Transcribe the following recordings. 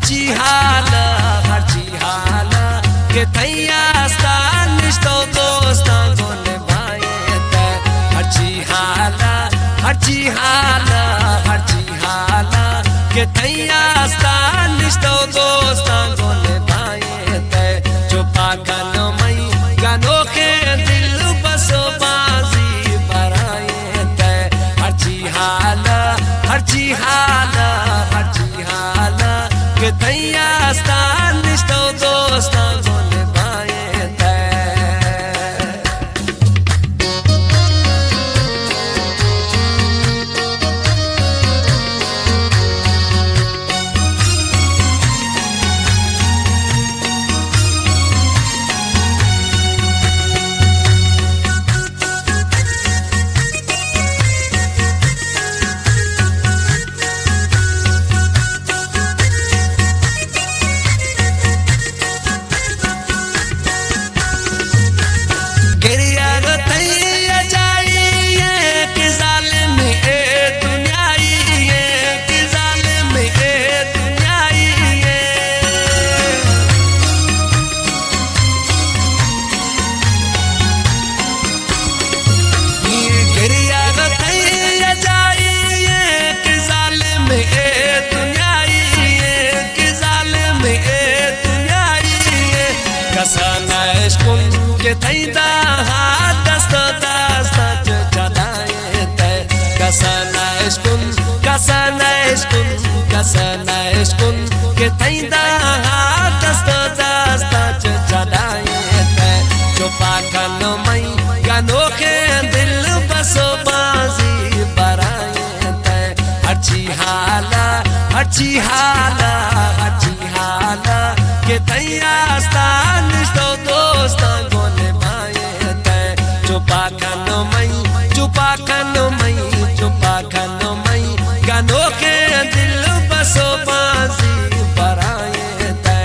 हर्ची हाला के थैया स्थान निष्ठो दोस्ता गोले भाई ते हर्ची हाला के थैया स्थान निष्ठो दोस्ता गोले भाई ते चुपा कनो मई गानो के दिल बसो बाजी बराए ते हर्ची हाला के थैया स्थान निष्ठो दोस्ता गोले भाई ते के थैदा दस्ता चढ़ाए ते कसना इश्कुन के थैदा दस्ता चढ़ाए ते चुपा कनो मई गानो के दिल बसो बाजी बराए ते हर्ची हाला के थैया स्थान निष्ठो दोस्ता गोले भाई ते चुपा कनो मई गानो के दिल बसो बाजी बराए ते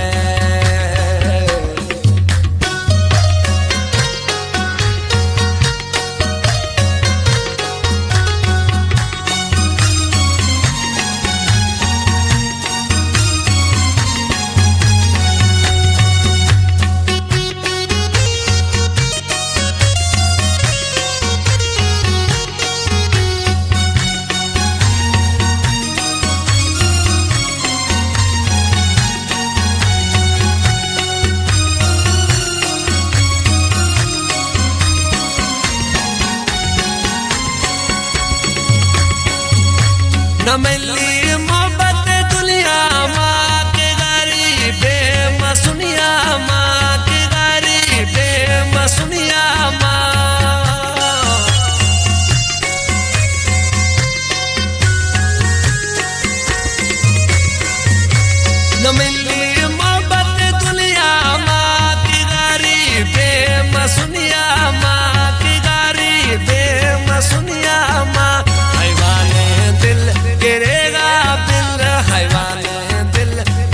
न मिली मोहब्बत दुनिया माँ के गरीबे मसुनिया माँ के गरीबे मसुनिया माँ न मिली मोहब्बत दुनिया माँ के गरीबे मसुनिया माँ के गरीबे मसुनिया माँ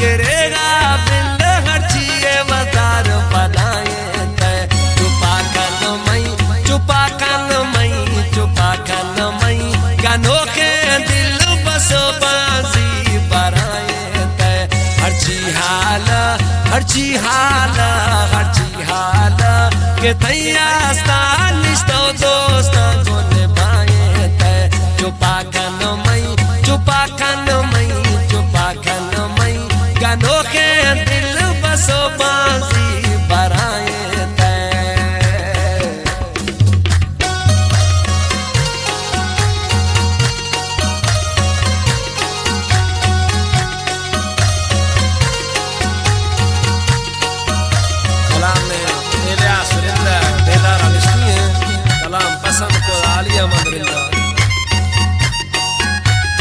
गिरेगा बिल हर्ची वतार बनाए ते चुपा कनो मई गानो के दिल बसो बाजी बराए ते हर्ची हाला के थैया